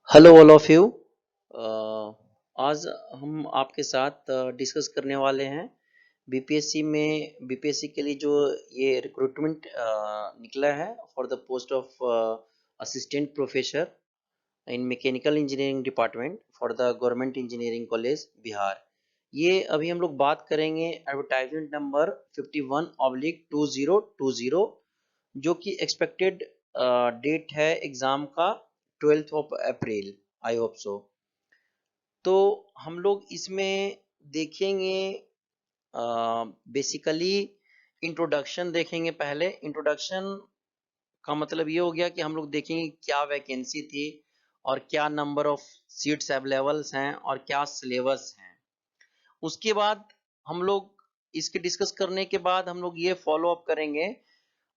Hello all of you. आज हम आपके साथ डिस्कस करने वाले हैं बीपीएससी के लिए जो ये रिक्रूटमेंट निकला है for the post of assistant professor in mechanical engineering department for the government engineering college Bihar. ये अभी हम लोग बात करेंगे एडवर्टाइजमेंट नंबर 51/2020 जो कि एक्सपेक्टेड डेट है एग्जाम का 12th of April. I hope so. तो हम लोग इसमें देखेंगे बेसिकली इंट्रोडक्शन देखेंगे। पहले इंट्रोडक्शन का मतलब ये हो गया कि हम लोग देखेंगे क्या वैकेंसी थी और क्या नंबर ऑफ सीट्स अवेलेबल्स हैं और क्या सिलेबस हैं। उसके बाद हम लोग इसके डिस्कस करने के बाद हम लोग ये फॉलो अप करेंगे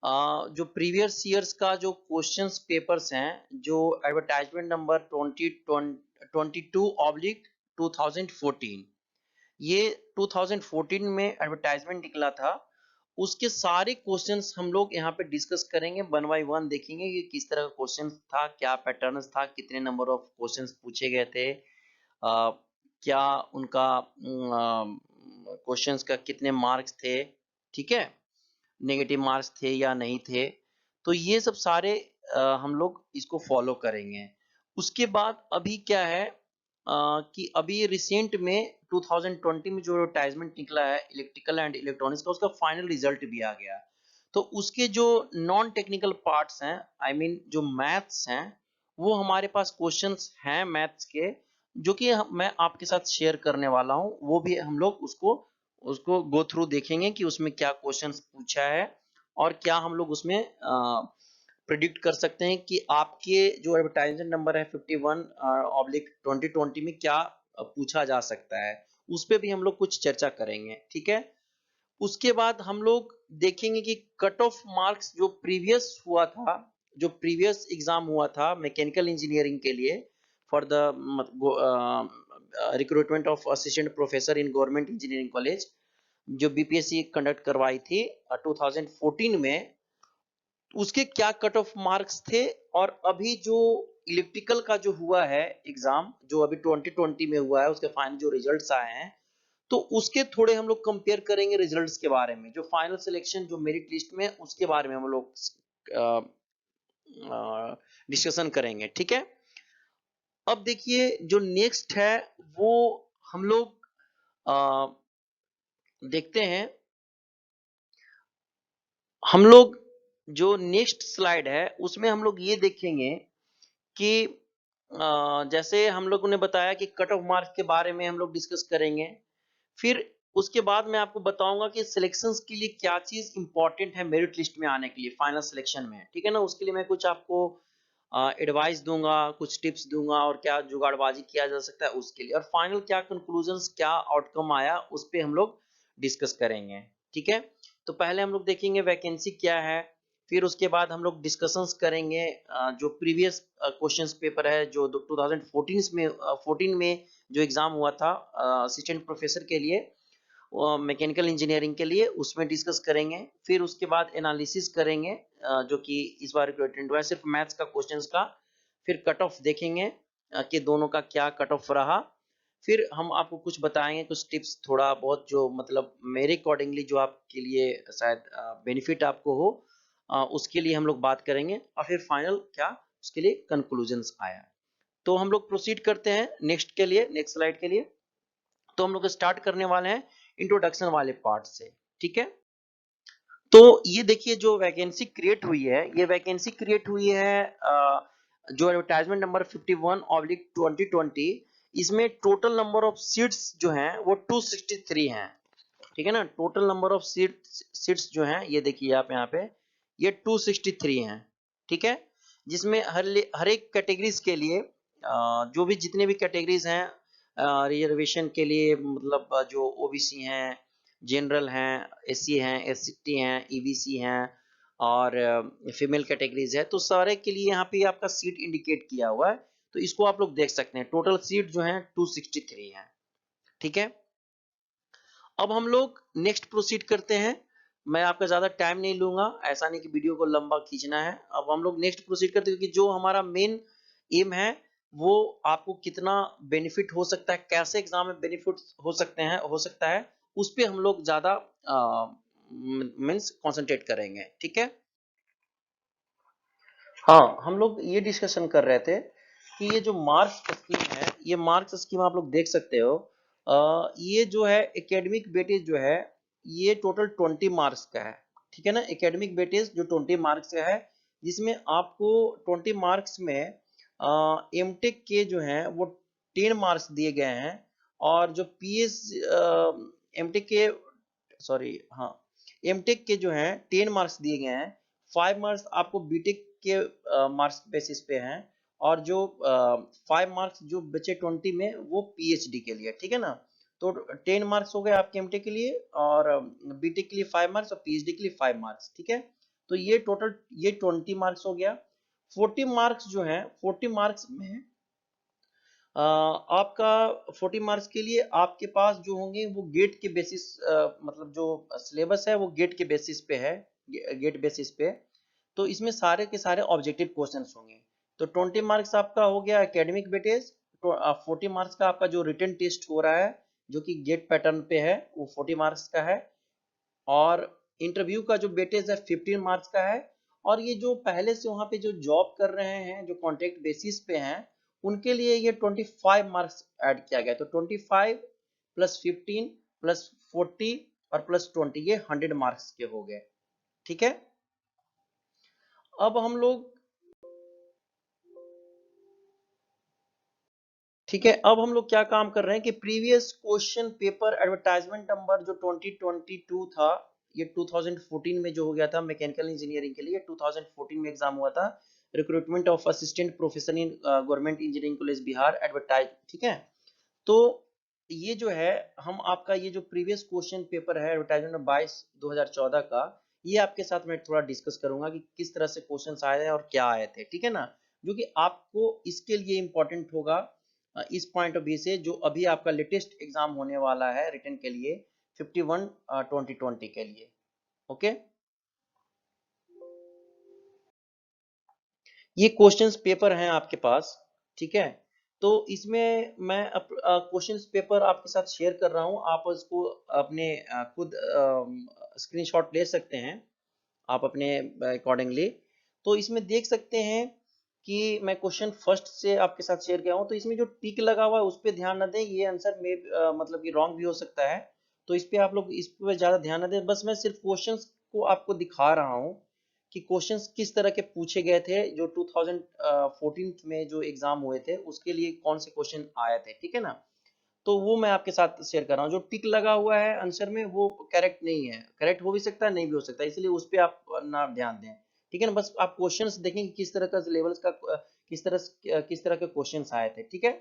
जो प्रीवियस ईयर्स का जो क्वेश्चंस पेपर्स हैं जो एडवर्टाइजमेंट नंबर 2022/2014 ये 2014 में एडवर्टाइजमेंट निकला था। उसके सारे क्वेश्चंस हम लोग यहाँ पे डिस्कस करेंगे, वन बाय वन देखेंगे कि किस तरह का क्वेश्चन था, क्या पैटर्न्स था, कितने नंबर ऑफ क्वेश्चंस पूछे गए थे, क्या उनका क्वेश्चंस का कितने मार्क्स थे, ठीक है, नेगेटिव मार्क्स थे या नहीं थे। तो ये सब सारे हम लोग इसको फॉलो करेंगे। उसके बाद अभी क्या है कि अभी रिसेंट में 2020 में जो एडवर्टाइजमेंट निकला है इलेक्ट्रिकल एंड इलेक्ट्रॉनिक्स का, उसका फाइनल रिजल्ट भी आ गया। तो उसके जो नॉन टेक्निकल पार्ट्स हैं, आई मीन जो मैथ्स हैं, वो हमारे पास क्वेश्चंस हैं मैथ्स के, जो कि मैं आपके साथ शेयर करने वाला हूँ। वो भी हम लोग उसको उसको गो थ्रू देखेंगे कि उसमें क्या क्वेश्चंस पूछा है और क्या हम लोग उसमें प्रिडिक्ट कर सकते हैं कि आपके जो एडवर्टाइजमेंट नंबर है 51/2020 में क्या पूछा जा सकता है। उस पे भी हम लोग कुछ चर्चा करेंगे, ठीक है। उसके बाद हम लोग देखेंगे कि कट ऑफ मार्क्स जो प्रीवियस हुआ था, जो प्रीवियस एग्जाम हुआ था मैकेनिकल इंजीनियरिंग के लिए for the recruitment of assistant professor in government engineering college, जो बीपीएससी कंडक्ट करवाई थी 2014 में, उसके क्या कट ऑफ मार्क्स थे। और अभी जो इलेक्ट्रिकल का जो हुआ है एग्जाम, जो अभी 2020 में हुआ है, उसके फाइनल जो रिजल्ट्स आए हैं, तो उसके थोड़े हम लोग कंपेयर करेंगे रिजल्ट्स के बारे में, जो फाइनल सिलेक्शन जो मेरिट लिस्ट में, उसके बारे में हम लोग डिस्कशन करेंगे, ठीक है। अब देखिए जो नेक्स्ट है वो हम लोग देखते हैं। हम लोग जो नेक्स्ट स्लाइड है उसमें हम लोग ये देखेंगे कि जैसे हम लोगों ने बताया कि कट ऑफ मार्क्स के बारे में हम लोग डिस्कस करेंगे। फिर उसके बाद मैं आपको बताऊंगा कि सिलेक्शंस के लिए क्या चीज इंपॉर्टेंट है मेरिट लिस्ट में आने के लिए, फाइनल सिलेक्शन में, ठीक है ना। उसके लिए मैं कुछ आपको एडवाइस दूंगा, कुछ टिप्स दूंगा और क्या जुगाड़बाजी किया जा सकता है उसके लिए, और फाइनल क्या कंक्लूजन्स, क्या आउटकम आया, उस पर हम लोग डिस्कस करेंगे, ठीक है। तो पहले हम लोग देखेंगे वैकेंसी क्या है, फिर उसके बाद हम लोग डिस्कशंस करेंगे जो प्रीवियस क्वेश्चंस पेपर है जो 2014 में जो एग्जाम हुआ था असिस्टेंट प्रोफेसर के लिए, मैकेनिकल इंजीनियरिंग के लिए, उसमें डिस्कस करेंगे। फिर उसके बाद एनालिसिस करेंगे जो कि इस बार रिलेटेड हुआ है सिर्फ मैथ्स का क्वेश्चंस का। फिर कट ऑफ देखेंगे कि दोनों का क्या कट ऑफ रहा। फिर हम आपको कुछ बताएंगे, कुछ टिप्स थोड़ा बहुत जो मतलब मेरे अकॉर्डिंगली जो आपके लिए शायद बेनिफिट आपको हो, उसके लिए हम लोग बात करेंगे। और फिर फाइनल क्या उसके लिए कंक्लूजन्स आया। तो हम लोग प्रोसीड करते हैं नेक्स्ट के लिए, नेक्स्ट स्लाइड के लिए। तो हम लोग स्टार्ट करने वाले हैं इंट्रोडक्शन वाले पार्ट से, ठीक है। तो ये देखिए जो वैकेंसी क्रिएट हुई है, ये वैकेंसी क्रिएट हुई है जो एडवर्टाइजमेंट नंबर 51/2020, इसमें टोटल नंबर ऑफ सीट्स जो हैं वो 263 हैं, ठीक है ना। टोटल नंबर ऑफ सीट्स जो हैं ये देखिए आप यहाँ पे, ये 263 हैं, ठीक है। जिसमें हर एक कैटेगरीज के लिए जो भी जितने भी कैटेगरीज हैं रिजर्वेशन के लिए, मतलब जो ओबीसी हैं, जनरल हैं, एससी हैं, एसटी हैं, ईबीसी हैं और फीमेल कैटेगरीज है, तो सारे के लिए यहाँ पे आपका सीट इंडिकेट किया हुआ है। तो इसको आप लोग देख सकते हैं, टोटल सीट जो है 263 है, ठीक है। अब हम लोग नेक्स्ट प्रोसीड करते हैं। मैं आपका ज्यादा टाइम नहीं लूंगा, ऐसा नहीं कि वीडियो को लंबा खींचना है। अब हम लोग नेक्स्ट प्रोसीड करते हैं, क्योंकि जो हमारा मेन एम है वो आपको कितना बेनिफिट हो सकता है, कैसे एग्जाम में बेनिफिट हो सकता है, उस पे हम लोग ज्यादा मीन्स कंसंट्रेट करेंगे। ठीक है, हाँ, हम लोग ये डिस्कशन कर रहे थे कि ये जो मार्क्स स्कीम है, ये मार्क्स स्कीम आप लोग देख सकते हो। ये जो है एकेडमिक वेटेज जो है, ये टोटल 20 मार्क्स का है। ठीक है ना, एकेडमिक वेटेज जो 20 मार्क्स का है, जिसमें आपको 20 मार्क्स में एमटेक के जो हैं वो 10 मार्क्स दिए गए हैं, और जो पीएच एमटेक के, सॉरी, हाँ, एमटेक के जो हैं 10 मार्क्स दिए गए हैं। 5 मार्क्स आपको बीटेक के मार्क्स बेसिस पे हैं, और जो 5 मार्क्स जो बचे 20 में, वो पीएचडी के लिए। ठीक है ना, तो 10 मार्क्स हो गए आपके एमटेक के लिए, और बीटेक के लिए 5 मार्क्स, और पीएचडी के लिए 5 मार्क्स। ठीक है, तो ये टोटल ये 20 मार्क्स हो गया। 40 मार्क्स जो है, 40 मार्क्स में आपका 40 मार्क्स के लिए आपके पास जो होंगे वो गेट के बेसिस, मतलब जो सिलेबस है वो गेट के बेसिस पे है, गेट बेसिस पे। तो इसमें सारे के सारे ऑब्जेक्टिव क्वेश्चंस होंगे। तो 20 मार्क्स आपका हो गया एकेडमिक वेटेज। तो 40 मार्क्स का आपका जो रिटन टेस्ट हो रहा है, जो कि गेट पैटर्न पे है, वो 40 मार्क्स का है। और इंटरव्यू का जो वेटेज है 15 मार्क्स का है। और ये जो पहले से वहां पे जो जॉब कर रहे हैं, जो कॉन्ट्रैक्ट बेसिस पे हैं, उनके लिए ये 25 मार्क्स ऐड किया गया। तो 25 प्लस 15 प्लस 40 और प्लस 20, ये 100 मार्क्स के हो गए। ठीक है, अब हम लोग, ठीक है, अब हम लोग क्या काम कर रहे हैं कि previous question paper advertisement number जो 2022 था, ये 2014 में जो हो गया था मैकेनिकल इंजीनियरिंग के लिए, 2014 में एग्जाम हुआ था, recruitment of assistant professor in government engineering college Bihar advertise. ठीक है, तो ये जो है, हम आपका ये जो प्रीवियस क्वेश्चन पेपर है एडवर्टाइजमेंट 22/2014 का, ये आपके साथ मैं थोड़ा डिस्कस करूंगा कि किस तरह से क्वेश्चंस आए हैं और क्या आए थे। ठीक है ना, जो कि आपको इसके लिए इंपॉर्टेंट होगा, इस पॉइंट ऑफ व्यू से, जो अभी आपका लेटेस्ट एग्जाम होने वाला है रिटन के लिए, 51 2020 के लिए। ओके, ये क्वेश्चंस पेपर हैं आपके पास। ठीक है, तो इसमें मैं क्वेश्चंस पेपर आपके साथ शेयर कर रहा हूं, आप उसको अपने खुद स्क्रीनशॉट ले सकते हैं आप अपने अकॉर्डिंगली। तो इसमें देख सकते हैं कि मैं क्वेश्चन फर्स्ट से आपके साथ शेयर किया हूं। तो इसमें जो टिक लगा हुआ है उस पर ध्यान न दें, ये आंसर में मतलब कि रॉन्ग भी हो सकता है। तो इस पे आप लोग इस पे ज्यादा ध्यान न दें, बस मैं सिर्फ क्वेश्चंस को आपको दिखा रहा हूं कि क्वेश्चंस किस तरह के पूछे गए थे, जो 2014 में जो एग्जाम हुए थे उसके लिए कौन से क्वेश्चन आए थे। ठीक है ना, तो वो मैं आपके साथ शेयर कर रहा हूँ। जो टिक लगा हुआ है आंसर में वो करेक्ट नहीं है, करेक्ट हो भी सकता है, नहीं भी हो सकता है, इसलिए उस पर आप ना ध्यान दें। ठीक है ना, बस आप क्वेश्चंस देखें कि किस तरह का लेवल्स का किस तरह के क्वेश्चंस आए थे। ठीक है,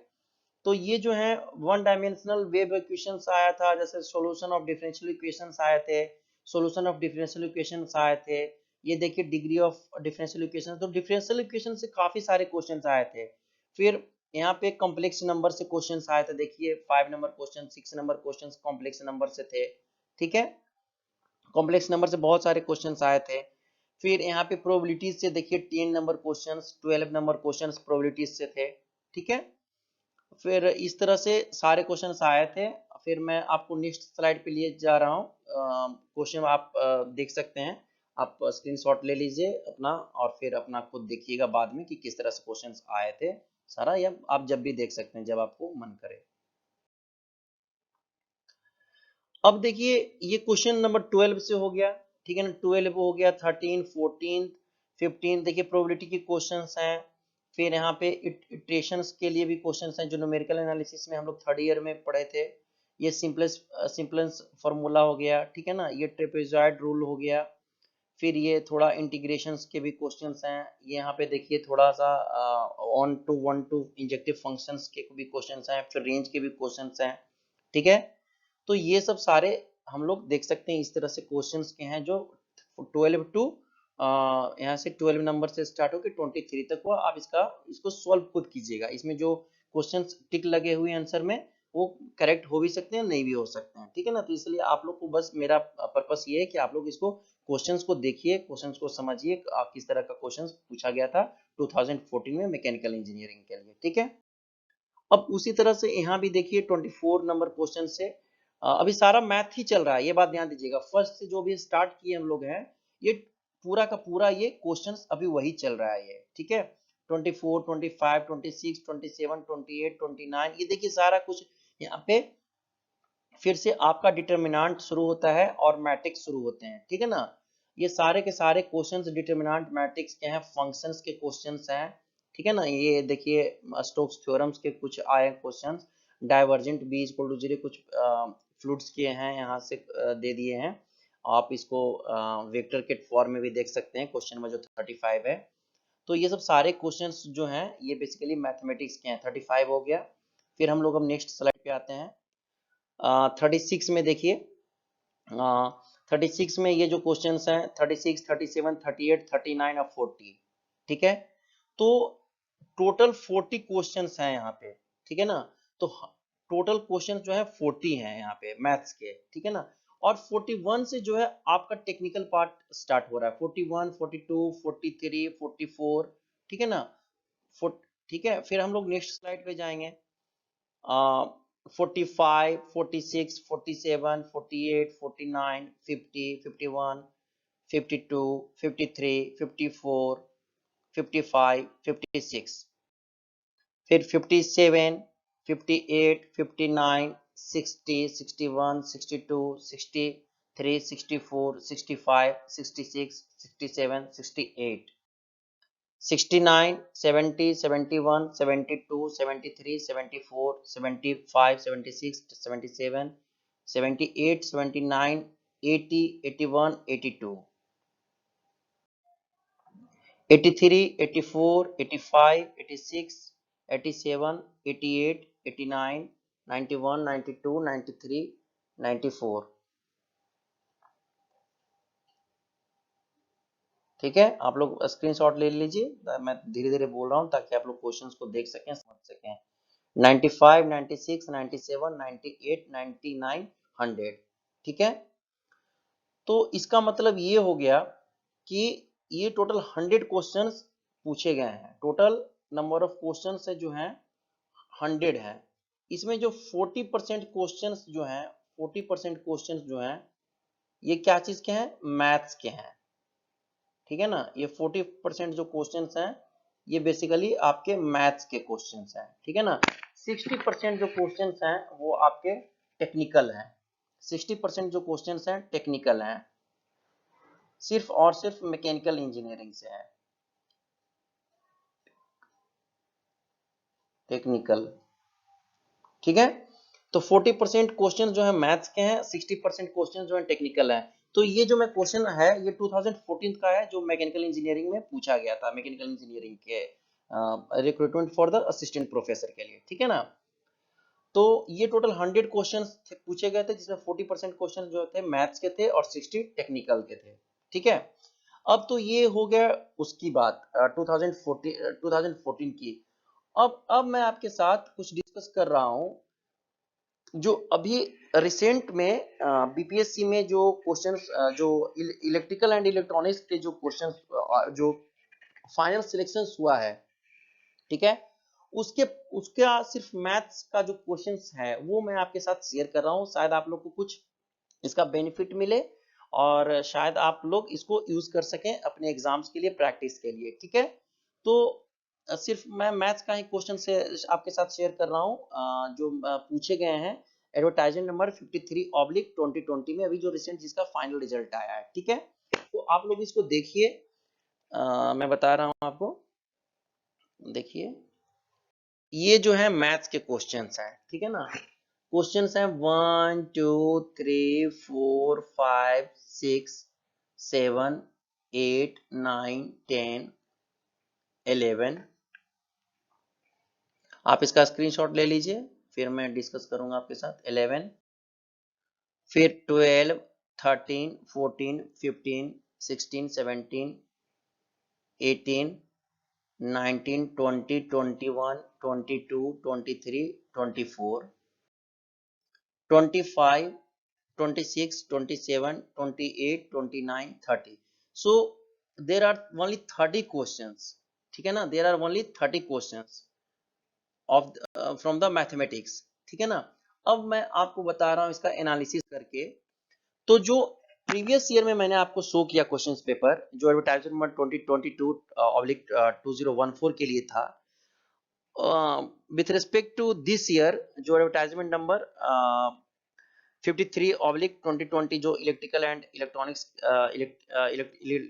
तो ये जो है वन डायमेंशनल वेव इक्वेशंस आया था, जैसे सॉल्यूशन ऑफ डिफरेंशियल इक्वेशंस आए थे, सॉल्यूशन ऑफ डिफरेंशियल इक्वेशंस आए थे। ये देखिए डिग्री ऑफ डिफरेंशियल इक्वेशन, तो डिफरेंशियल इक्वेशन से काफी सारे क्वेश्चंस आए थे। फिर यहाँ पे कॉम्प्लेक्स नंबर से क्वेश्चंस आए थे, देखिए 5 number question, 6 number questions complex number से थे। ठीक है, कॉम्प्लेक्स नंबर से बहुत सारे क्वेश्चंस आए थे। फिर यहाँ पे प्रोबेबिलिटीज से देखिए 10 number questions, 12 number questions probabilities से थे। ठीक है, फिर इस तरह से सारे क्वेश्चंस आए थे। फिर मैं आपको नेक्स्ट स्लाइड पे लिए जा रहा हूँ, क्वेश्चन आप देख सकते हैं, आप स्क्रीनशॉट ले लीजिए अपना, और फिर अपना खुद देखिएगा बाद में कि किस तरह से क्वेश्चंस आए थे सारा, या आप जब भी देख सकते हैं जब आपको मन करे। अब देखिए ये क्वेश्चन नंबर 12 से हो गया। ठीक है ना, 12 हो गया, 13, 14, 15, देखिए प्रोबेबिलिटी के क्वेश्चंस हैं। फिर यहाँ पे इटरेशंस के लिए भी क्वेश्चंस हैं, जो न्यूमेरिकल एनालिसिस में हम लोग थर्ड ईयर में पढ़े थे। ये सिंपलेस्ट फार्मूला हो गया। ठीक है ना, ये ट्रेपेजॉइड रूल हो गया। फिर ये थोड़ा इंटीग्रेशंस के भी क्वेश्चंस हैं। ये यहाँ पे देखिए थोड़ा सा onto one to injective functions के भी क्वेश्चंस हैं, फिर रेंज के भी क्वेश्चंस हैं। ठीक है, तो ये सब सारे हम लोग देख सकते हैं, इस तरह से क्वेश्चंस के हैं, जो 12 टू यहाँ से 12 नंबर से स्टार्ट होकर 23 तक हुआ। आप इसको सॉल्व खुद कीजिएगा। इसमें जो क्वेश्चंस टिक लगे हुए आंसर में, वो करेक्ट हो भी सकते हैं, नहीं भी हो सकते हैं। ठीक है ना, तो इसलिए आप लोग को बस मेरा पर्पस ये है कि आप लोग इसको क्वेश्चंस को देखिए, क्वेश्चंस को समझिए, किस तरह का क्वेश्चंस पूछा गया था 2014 में मैकेनिकल इंजीनियरिंग के लिए। ठीक है। अब उसी तरह से यहाँ भी देखिए 24 नंबर क्वेश्चन से अभी सारा मैथ ही चल रहा है, ये बात ध्यान दीजिएगा। फर्स्ट से जो भी स्टार्ट किए हम लोग हैं, ये पूरा का पूरा ये क्वेश्चंस अभी वही चल रहा है ये, ठीक है। 24, 25, 26, 27, 28, 29, ये देखिए सारा कुछ यहाँ पे फिर से आपका डिटर्मिनेंट शुरू होता है और मैट्रिक्स शुरू होते हैं, ठीक है ना। ये सारे के सारे क्वेश्चंस डिटर्मिनेंट मैट्रिक्स के हैं, फंक्शंस के क्वेश्चंस हैं, ठीक है ना। ये देखिए स्टोक्स थ्योरम्स के कुछ आए questions, divergent B equal to 0 कुछ फ्लूइड्स के हैं, यहाँ से दे दिए हैं। आप इसको वेक्टर के फॉर्म में भी देख सकते हैं क्वेश्चन में जो 35 है। तो ये सब सारे क्वेश्चंस जो हैं ये बेसिकली मैथमेटिक्स के हैं। 35 हो गया। फिर हम लोग अब नेक्स्ट स्लाइड पे आते हैं। 36 में देखिए, 36 में ये जो क्वेश्चन हैं 36, 37, 38, 39 और 40, ठीक है। तो टोटल 40 क्वेश्चन हैं यहाँ पे, ठीक है ना। तो टोटल क्वेश्चन जो है 40 हैं यहाँ पे मैथ्स के, ठीक है ना। और 41 से जो है आपका टेक्निकल पार्ट स्टार्ट हो रहा है। 41, 42, 43, 44, ठीक है ना। ठीक है। फिर हम लोग नेक्स्ट स्लाइड पे जाएंगे। 45, 46, 47, 48, 49, 50, 51, 52, 53, 54, 55, 56, फिर 57, 58, 59, 60, 61, 62, 63, 64, 65, 66, 67, 68, 69, 70, 71, 72, 73, 74, 75, 76, 77, 78, 79, 80, 81, 82, 83, 84, 85, 86, 87, 88, 89, 91, 92, 93, 94, ठीक है। आप लोग स्क्रीनशॉट ले लीजिए, मैं धीरे धीरे बोल रहा हूँ ताकि आप लोग क्वेश्चंस को देख सकें, समझ सकें। 95, 96, 97, 98, 99, 100, ठीक है। तो इसका मतलब ये हो गया कि ये टोटल 100 क्वेश्चंस पूछे गए हैं। टोटल नंबर ऑफ क्वेश्चंस है जो हैं 100 है। इसमें जो 40% क्वेश्चंस जो हैं, 40% क्वेश्चंस जो हैं ये क्या चीज के हैं, मैथ्स के हैं, ठीक है ना। ये 40% जो क्वेश्चंस हैं ये बेसिकली आपके मैथ्स के क्वेश्चंस हैं, ठीक है ना। 60% जो क्वेश्चंस हैं वो आपके टेक्निकल हैं। 60% जो क्वेश्चंस हैं टेक्निकल हैं, सिर्फ और सिर्फ मैकेनिकल इंजीनियरिंग से है, टेक्निकल, ठीक है। तो 40% क्वेश्चन जो है मैथ्स के हैं, 60% क्वेश्चन जो है टेक्निकल है। तो ये जो मैं क्वेश्चन है ये 2014 का है, जो मैकेनिकल इंजीनियरिंग में पूछा गया था, मैकेनिकल इंजीनियरिंग के recruitment for the assistant professor के लिए, ठीक है ना। तो ये टोटल 100 क्वेश्चन पूछे गए थे, जिसमें 40% क्वेश्चन जो थे मैथ्स के थे और 60 टेक्निकल के थे, ठीक है। अब तो ये हो गया उसकी बात 2014 की। अब मैं आपके साथ कुछ डिस्कस कर रहा हूं जो अभी रिसेंट में बीपीएससी में जो क्वेश्चंस, जो इलेक्ट्रिकल एंड इलेक्ट्रॉनिक्स के जो क्वेश्चंस जो फाइनल सिलेक्शन हुआ है, ठीक है। उसके उसका सिर्फ मैथ्स का जो क्वेश्चंस है वो मैं आपके साथ शेयर कर रहा हूँ। शायद आप लोग को कुछ इसका बेनिफिट मिले और शायद आप लोग इसको यूज कर सकें अपने एग्जाम्स के लिए, प्रैक्टिस के लिए, ठीक है। तो सिर्फ मैं मैथ्स का ही क्वेश्चन से आपके साथ शेयर कर रहा हूँ जो पूछे गए हैं एडवर्टाइजमेंट नंबर 53/2020 में, अभी जो रिसेंट जिसका फाइनल रिजल्ट आया है, ठीक है। तो आप लोग इसको देखिए, मैं बता रहा हूँ आपको, देखिए ये जो है मैथ्स के क्वेश्चंस हैं, ठीक है ना। क्वेश्चंस हैं 1, 2, 3, 4, 5, 6, 7, 8, 9, 10, 11। आप इसका स्क्रीनशॉट ले लीजिए, फिर मैं डिस्कस करूंगा आपके साथ। 11, फिर 12, 13, 14, 15, 16, 17, 18, 19, 20, 21, 22, 23, 24, 25, 26, 27, 28, 29, 30. So there are only 30 questions, ठीक है ना। there are only 30 questions, of from the mathematics, ठीक है ना। अब मैं आपको बता रहा हूँ इसका एनालिसिस करके। तो जो प्रीवियस ईयर में मैंने आपको शो किया क्वेश्चंस पेपर, जो एडवर्टाइजमेंट नंबर 2022/2014 के लिए था, with respect to this year जो एडवर्टाइजमेंट नंबर 53/2020 जो electrical and electronics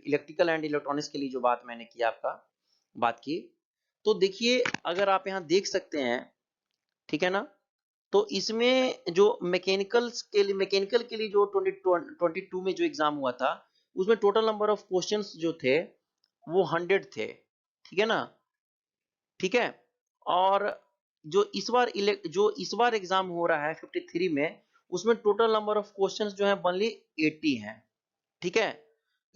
electrical and electronics के लिए जो बात मैंने किया आपका बात की, तो देखिए अगर आप यहाँ देख सकते हैं, ठीक है ना। तो इसमें जो मैकेनिकल के लिए जो 2022 में जो एग्जाम हुआ था, उसमें टोटल नंबर ऑफ क्वेश्चंस जो थे वो 100 थे, ठीक है ना, ठीक है। और जो इस बार एग्जाम हो रहा है 53 में, उसमें टोटल नंबर ऑफ क्वेश्चंस जो है ओनली 80 हैं, ठीक है।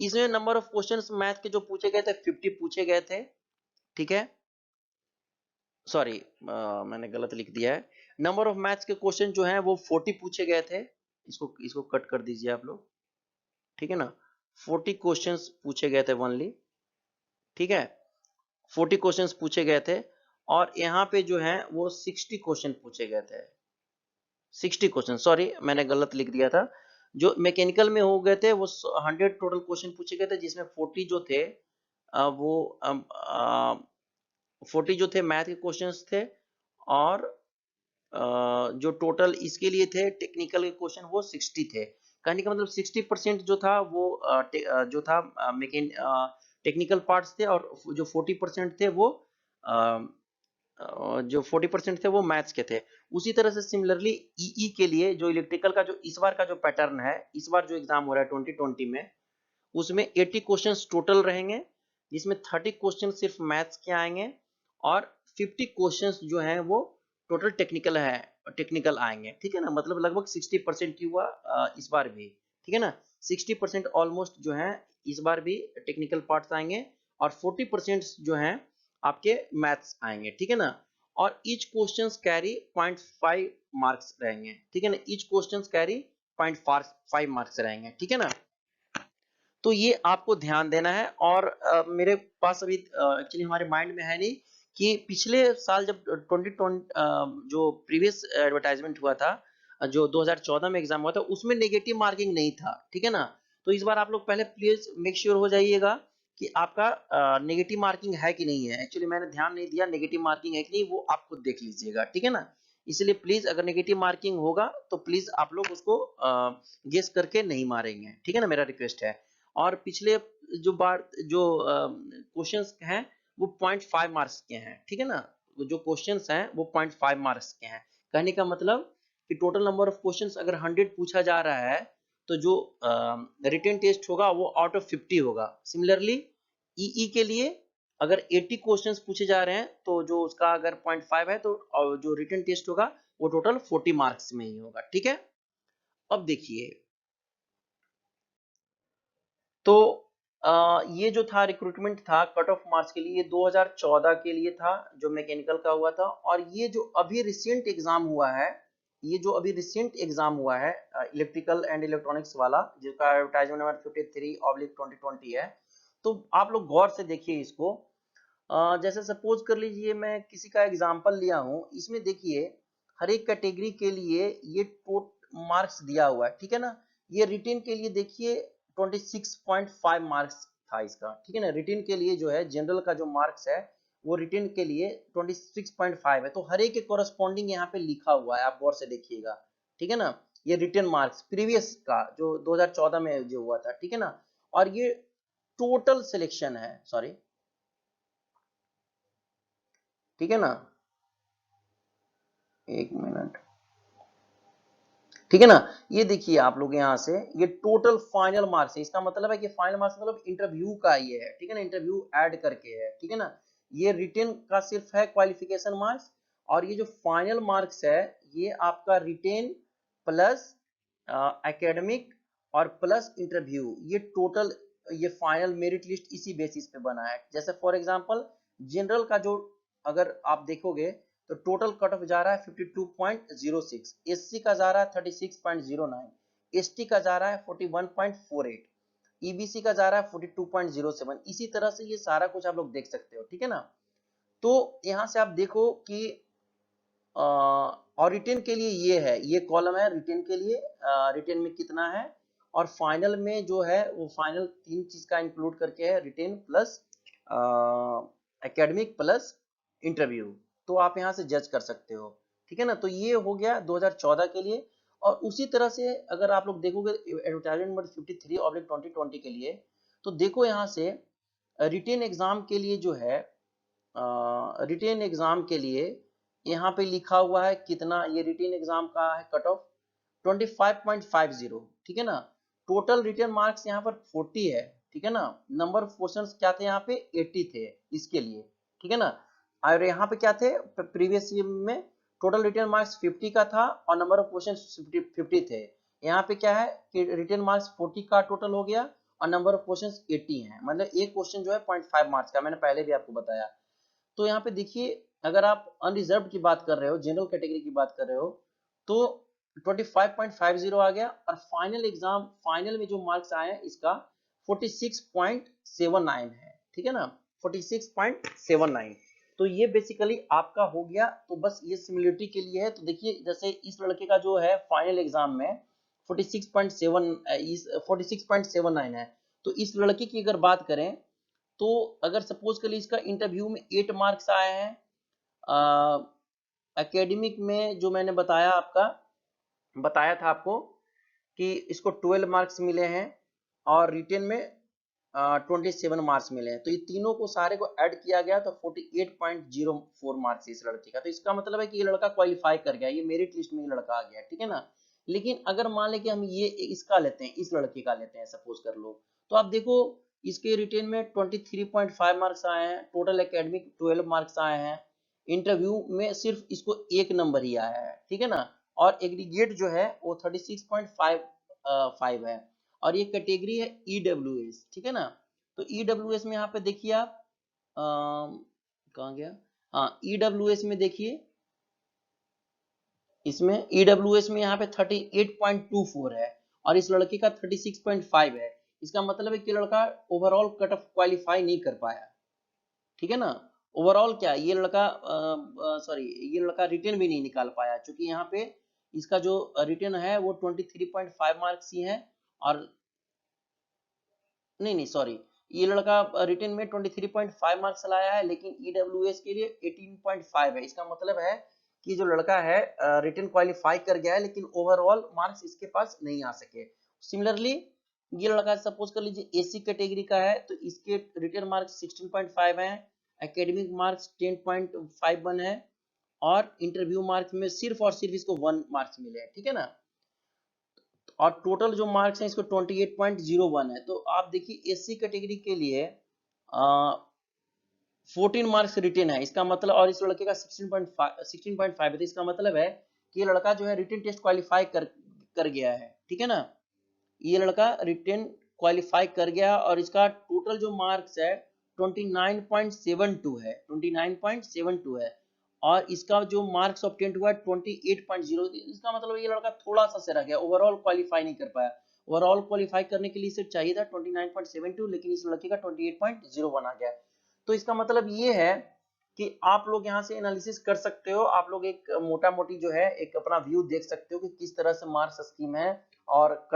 इसमें नंबर ऑफ क्वेश्चंस मैथ के जो पूछे गए थे 50 पूछे गए थे, ठीक है। सॉरी, मैंने गलत लिख दिया है। नंबर ऑफ मैथ्स के क्वेश्चन जो हैं वो 40 पूछे गए थे। इसको कट कर दीजिए आप लोग, ठीक है ना। 40 क्वेश्चंस पूछे गए थे ओनली, ठीक है। 40 क्वेश्चंस पूछे गए थे, और यहाँ पे जो है वो 60 क्वेश्चन पूछे गए थे। 60 क्वेश्चन, सॉरी मैंने गलत लिख दिया था। जो मैकेनिकल में हो गए थे वो 100 टोटल क्वेश्चन पूछे गए थे, जिसमें 40 जो थे वो 40 जो थे मैथ के क्वेश्चंस थे, और जो टोटल इसके लिए थे टेक्निकल के क्वेश्चन वो 60 थे। कहने का मतलब 60% जो था वो जो था टेक्निकल पार्ट्स थे, और जो 40% थे वो जो 40% थे वो मैथ्स के थे। उसी तरह से सिमिलरली ईई के लिए जो इलेक्ट्रिकल का जो इस बार का जो पैटर्न है, इस बार जो एग्जाम हो रहा है 2020 में, उसमें 80 क्वेश्चंस टोटल रहेंगे, जिसमें 30 क्वेश्चन सिर्फ मैथ्स के आएंगे, और 50 क्वेश्चंस जो हैं वो टोटल टेक्निकल आएंगे, ठीक है ना। मतलब लगभग 60% ही हुआ इस बार भी, ठीक है ना। 60% ऑलमोस्ट जो है इस बार भी टेक्निकल पार्ट्स आएंगे, और 40% जो हैं आपके मैथ्स आएंगे, ठीक है ना। और ईच क्वेश्चन कैरी 0.5 मार्क्स रहेंगे, ठीक है ना। ईच क्वेश्चन कैरी 0.5 मार्क्स रहेंगे, ठीक है ना। तो ये आपको ध्यान देना है। और मेरे पास अभी एक्चुअली हमारे माइंड में है नहीं कि पिछले साल जब 2020 जो प्रीवियस एडवर्टाइजमेंट हुआ था, जो 2014 में एग्जाम हुआ था, उसमें नेगेटिव मार्किंग नहीं था, ठीक है ना। तो इस बार आप लोग पहले प्लीज मेक श्योर हो जाइएगा कि आपका नेगेटिव मार्किंग है कि नहीं है। एक्चुअली मैंने ध्यान नहीं दिया नेगेटिव मार्किंग है कि नहीं, वो आप खुद देख लीजिएगा, ठीक है ना। इसलिए प्लीज अगर नेगेटिव मार्किंग होगा तो प्लीज आप लोग उसको गेस करके नहीं मारेंगे, ठीक है ना, मेरा रिक्वेस्ट है। और पिछले जो बार जो क्वेश्चंस हैं वो 0.5 मार्क्स के हैं, ठीक है ना। जो क्वेश्चंस हैं वो 0.5 मार्क्स के हैं। कहने का मतलब कि टोटल नंबर ऑफ क्वेश्चंस अगर 100 पूछा जा रहा है, तो जो रिटन टेस्ट होगा वो आउट ऑफ 50 होगा। सिमिलरली ईई के लिए अगर 80 क्वेश्चंस पूछे जा रहे हैं, तो जो उसका अगर 0.5 है, तो जो रिटन टेस्ट होगा वो टोटल 40 मार्क्स में ही होगा, ठीक है। अब देखिए, तो ये जो था रिक्रूटमेंट था कट ऑफ मार्क्स के लिए, 2014 के लिए था जो मैकेनिकल का हुआ था। और ये जो अभी रिसेंट एग्जाम हुआ है, ये जो अभी रिसेंट एग्जाम हुआ है इलेक्ट्रिकल एंड इलेक्ट्रॉनिक्स वाला, जिसका एडवर्टाइजमेंट नंबर 53/2020 है, तो आप लोग गौर से देखिए इसको। जैसे सपोज कर लीजिए मैं किसी का एग्जांपल लिया हूं, इसमें देखिए हर एक कैटेगरी के लिए ये मार्क्स दिया हुआ है, ठीक है ना। ये रिटेन के लिए देखिए 26.5 मार्क्स था इसका, ठीक है ना। रिटेन के लिए जो है जनरल का जो मार्क्स है वो रिटेन के लिए 26.5 है। तो हर एक के कोरस्पॉन्डिंग यहाँ पे लिखा हुआ है, आप गौर से देखिएगा, ठीक है ना। ये रिटेन मार्क्स प्रीवियस का जो 2014 में जो हुआ था, ठीक है ना। और ये टोटल सिलेक्शन है, सॉरी, ठीक है ना। एक मिनट, ठीक है ना। ये देखिए आप लोग यहाँ से ये टोटल फाइनल मार्क्स है। इसका मतलब है कि फाइनल मार्क्स मतलब इंटरव्यू का ये है, ठीक है ना, इंटरव्यू ऐड करके है, ठीक है ना। ये रिटेन का सिर्फ है क्वालिफिकेशन मार्क्स, और ये जो फाइनल मार्क्स है ये आपका रिटेन प्लस एकेडमिक और प्लस इंटरव्यू, ये टोटल ये फाइनल मेरिट लिस्ट इसी बेसिस पे बना है। जैसे फॉर एग्जांपल जनरल का जो अगर आप देखोगे तो टोटल कट ऑफ जा रहा है 52.06, एससी का जा रहा है 36.09, एसटी का जा रहा है 41.48, ईबीसी का जा रहा है 42.07। इसी तरह से ये सारा कुछ आप लोग देख सकते हो, ठीक है ना। तो यहाँ से आप देखो कि और रिटेन के लिए ये है, ये कॉलम है रिटेन के लिए, रिटेन में कितना है, और फाइनल में जो है वो फाइनल 3 चीज का इंक्लूड करके है, written plus academic plus interview. तो आप यहाँ से जज कर सकते हो, ठीक है ना। तो ये हो गया 2014 के लिए। और उसी तरह से अगर आप लोग देखोगे एडवर्टाइजमेंट नंबर 53/2020 के लिए, तो देखो यहाँ से रिटेन एग्जाम के लिए जो है, रिटेन एग्जाम के लिए यहाँ पे लिखा हुआ है कितना, ये रिटेन एग्जाम का है कट ऑफ 25.50, ठीक है ना। टोटल रिटेन मार्क्स यहाँ पर 40 है, ठीक है ना। नंबर ऑफ क्वेश्चंस क्या थे यहाँ पे 80 थे इसके लिए, ठीक है ना। और यहाँ पे क्या थे प्रीवियस ईयर में, टोटल रिटेन मार्क्स 50 का था और नंबर ऑफ क्वेश्चन 50 थे। यहाँ पे क्या है कि रिटेन मार्क्स 40 का टोटल हो गया और नंबर ऑफ क्वेश्चन 80 है, मतलब एक क्वेश्चन जो है 0.5 मार्क्स का, मैंने पहले भी आपको बताया। तो यहाँ पे देखिए, अगर आप अनरिजर्व की बात कर रहे हो, जनरल कैटेगरी की बात कर रहे हो, तो 25.50 आ गया। और फाइनल एग्जाम, फाइनल में जो मार्क्स आए हैं इसका 46.79 है, ठीक है ना, 46.79। तो ये बेसिकली आपका हो गया। तो बस ये सिमिलरिटी के लिए है। तो देखिए जैसे इस लड़के का जो है फाइनल एग्जाम में 46.79 है, तो इस लड़के की अगर बात करें, तो अगर सपोज कर लीजिए इसका इंटरव्यू में 8 मार्क्स आए हैं, एकेडमिक में जो मैंने बताया था आपको कि इसको 12 मार्क्स मिले हैं, और रिटेन में 27 मार्क्स मिले हैं। तो ये तीनों को सारे को ऐड किया गया तो 48.04 मार्क्स इस लड़के का। तो इसका मतलब है कि ये लड़का क्वालिफाई कर गया, ये मेरिट लिस्ट में ये लड़का आ गया, ठीक है ना। लेकिन अगर मान लें कि हम ये इसका लेते हैं, इस लड़के का लेते हैं सपोज कर लो, तो आप देखो इसके रिटेन में 23.5 मार्क्स आए हैं, टोटल एकेडमिक 12 मार्क्स आए हैं, इंटरव्यू में सिर्फ इसको 1 नंबर ही आया है, ठीक है ना। और एग्रीगेट जो है वो 36.5 है, और ये कैटेगरी है EWS, ठीक है ना। तो EWS में यहाँ पे देखिए आप, कहाँ गया, हाँ EWS में देखिए, इसमें EWS में यहाँ पे 38.24 है और इस लड़के का 36.5 है। इसका मतलब है कि लड़का ओवरऑल कट ऑफ क्वालिफाई नहीं कर पाया, ठीक है ना। ओवरऑल क्या ये लड़का सॉरी ये लड़का रिटेन भी नहीं निकाल पाया, क्योंकि यहाँ पे इसका जो रिटेन है वो 23.5 मार्क्स ही है। और नहीं सॉरी, ये लड़का रिटेन में 23.5 मार्क्स लाया है, लेकिन EWS के लिए 18.5 है। इसका मतलब है कि जो लड़का है रिटेन क्वालिफाई कर गया है, लेकिन ओवरऑल मार्क्स इसके पास नहीं आ सके। सिमिलरली ये लड़का सपोज कर लीजिए AC कैटेगरी का है, तो इसके रिटेन मार्क्स 16.5 है, एकेडमिक मार्क्स 10.51 है, और इंटरव्यू मार्क्स में सिर्फ और सिर्फ इसको 1 मार्क्स मिले हैं, ठीक है ना। और टोटल जो मार्क्स हैं इसको 28.01 है। तो आप देखिए SC कैटेगरी के लिए 14 मार्क्स रिटेन है, इसका मतलब, और इस लड़के का 16.5 है, तो इसका मतलब है कि ये लड़का जो है रिटेन टेस्ट क्वालिफाई कर गया है, ठीक है ना। ये लड़का रिटेन क्वालिफाई कर गया और इसका टोटल जो मार्क्स है 29.72 है, 29.72 है, और इसका जो मार्क्स ऑब्टेंड हुआ है 28.0। इसका मतलब ये लड़का थोड़ा सा से रह गया, ओवरऑल क्वालिफाई नहीं कर पाया। ओवरऑल क्वालिफाई करने के लिए इसे चाहिए था 29.72, लेकिन इस लड़के का 28.01 आ गया। तो इसका मतलब ये है कि आप लोग यहाँ से एनालिसिस कर सकते हो, आप लोग एक मोटा मोटी जो है एक अपना व्यू देख सकते हो कि किस तरह से मार्क्स स्कीम है, और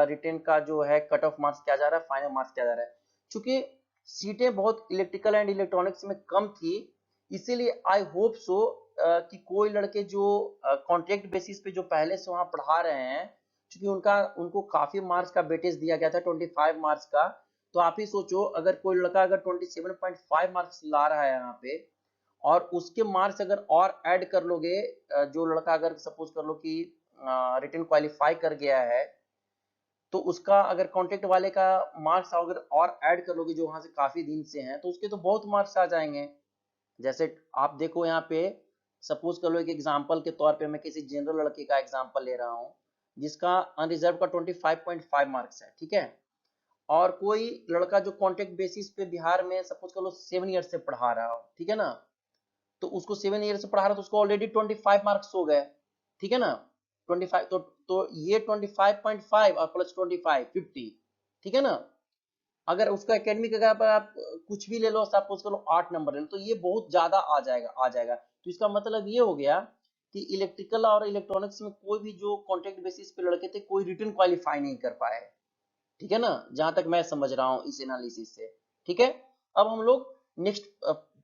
रिटेन का जो है कट ऑफ मार्क्स क्या जा रहा है, फाइनल मार्क्स क्या जा रहा है। चूंकि सीटें बहुत इलेक्ट्रिकल एंड इलेक्ट्रॉनिक्स में कम थी, इसीलिए आई होप सो कि कोई लड़के जो कॉन्ट्रैक्ट बेसिस पे जो पहले से वहां पढ़ा रहे हैं, क्योंकि उनको काफी मार्क्स का वेटेज दिया गया था 25 मार्क्स का। तो आप ही सोचो अगर कोई लड़का अगर 27.5 मार्क्स ला रहा है यहाँ पे, और उसके मार्क्स अगर और ऐड कर लोगे, जो लड़का अगर सपोज कर लो कि रिटन क्वालिफाई कर गया है, तो उसका अगर कॉन्ट्रैक्ट वाले का मार्क्स अगर और ऐड कर लोगे जो वहां से काफी दिन से हैं, तो उसके तो बहुत मार्क्स आ जाएंगे। जैसे आप देखो यहाँ पे सपोज कर लो, एक एग्जांपल के तौर पे मैं किसी जनरल लड़के का एग्जांपल ले रहा हूँ जिसका अनरिजर्व का 25.5 मार्क्स है, ठीक है। और कोई लड़का जो कॉन्ट्रैक्ट बेसिस पे बिहार में सपोज कर लो 7 ईयर से पढ़ा रहा हो, ठीक है ना, तो उसको 7 ईयर से पढ़ा रहा है तो उसको ऑलरेडी 25 मार्क्स हो गए, ठीक है ना। 25 तो ये 25.5 और प्लस 25 50, ठीक है ना। अगर उसका एकेडमिक अगर आप कुछ भी ले लो, सपोज करो 8 नंबर ले लो, तो ये बहुत ज्यादा आ जाएगा। तो इसका मतलब ये हो गया कि इलेक्ट्रिकल और इलेक्ट्रॉनिक्स में कोई भी जो कॉन्ट्रैक्ट बेसिस पे लड़के थे कोई रिटर्न क्वालिफाई नहीं कर पाए, ठीक है ना, जहां तक मैं समझ रहा हूं इस एनालिसिस से। ठीक है, अब हम लोग नेक्स्ट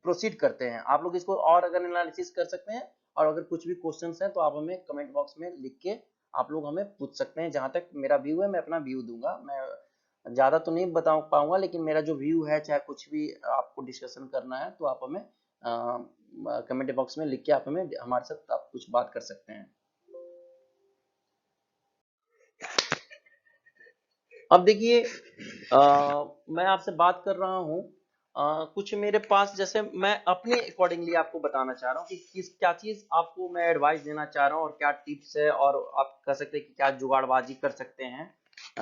प्रोसीड करते हैं। आप लोग इसको और अगर एनालिसिस कर सकते हैं और अगर कुछ भी क्वेश्चंस हैं तो आप हमें कमेंट बॉक्स में लिख के आप लोग हमें पूछ सकते हैं। जहां तक मेरा व्यू है मैं अपना व्यू दूंगा, मैं ज्यादा तो नहीं बता पाऊंगा लेकिन मेरा जो व्यू है, चाहे कुछ भी आपको डिस्कशन करना है तो आप हमें कमेंट बॉक्स में लिख के आप हमें हमारे साथ आप कुछ बात कर सकते हैं। अब देखिए मैं आपसे बात कर रहा हूँ, कुछ मेरे पास जैसे मैं अपने अकॉर्डिंगली आपको बताना चाह रहा हूँ कि किस क्या चीज आपको मैं एडवाइस देना चाह रहा हूँ और क्या टिप्स है और आप कह सकते हैं कि क्या जुगाड़बाजी कर सकते हैं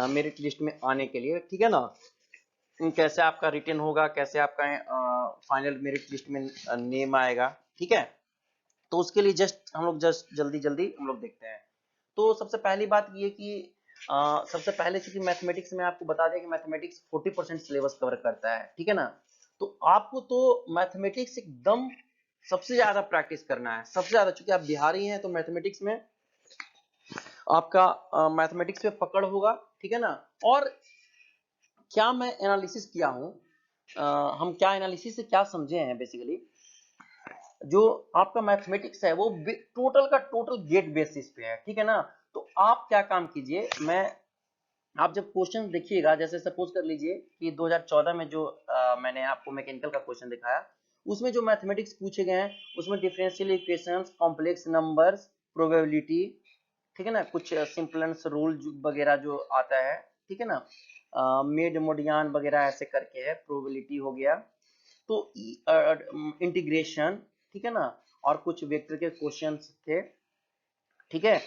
मेरिट लिस्ट में आने के लिए, ठीक है ना। कैसे आपका रिटर्न होगा, कैसे आपका फाइनल मेरिट लिस्ट में नेम आएगा, ठीक है। तो उसके लिए जस्ट हम लोग जस्ट जल्दी जल्दी हम लोग देखते हैं। तो सबसे पहली बात ये कि सबसे पहले चूंकि मैथमेटिक्स में आपको बता दें कि मैथमेटिक्स 40% सिलेबस कवर करता है, ठीक है ना। तो आपको तो मैथमेटिक्स एकदम सबसे ज्यादा प्रैक्टिस करना है, सबसे ज्यादा, चूंकि आप बिहारी हैं तो मैथमेटिक्स में आपका मैथमेटिक्स पे पकड़ होगा, ठीक है ना। और क्या मैं एनालिसिस किया हूँ, हम क्या एनालिसिस से क्या समझे हैं बेसिकली, जो आपका मैथमेटिक्स है वो टोटल का टोटल गेट बेसिस पे है, ठीक है ना। तो आप क्या काम कीजिए, मैं आप जब क्वेश्चन देखिएगा, जैसे सपोज कर लीजिए कि 2014 में जो मैंने आपको मैकेनिकल का क्वेश्चन दिखाया, उसमें जो मैथमेटिक्स पूछे गए हैं उसमें differential equations, complex numbers, probability, ठीक है ना, कुछ सिंपलेंस रूल वगैरह जो आता है, ठीक है ना, मेड मोडियन वगैरह ऐसे करके है, प्रोबेबिलिटी हो गया, तो इंटीग्रेशन, ठीक है ना, और कुछ वेक्टर के क्वेश्चंस थे, ठीक है।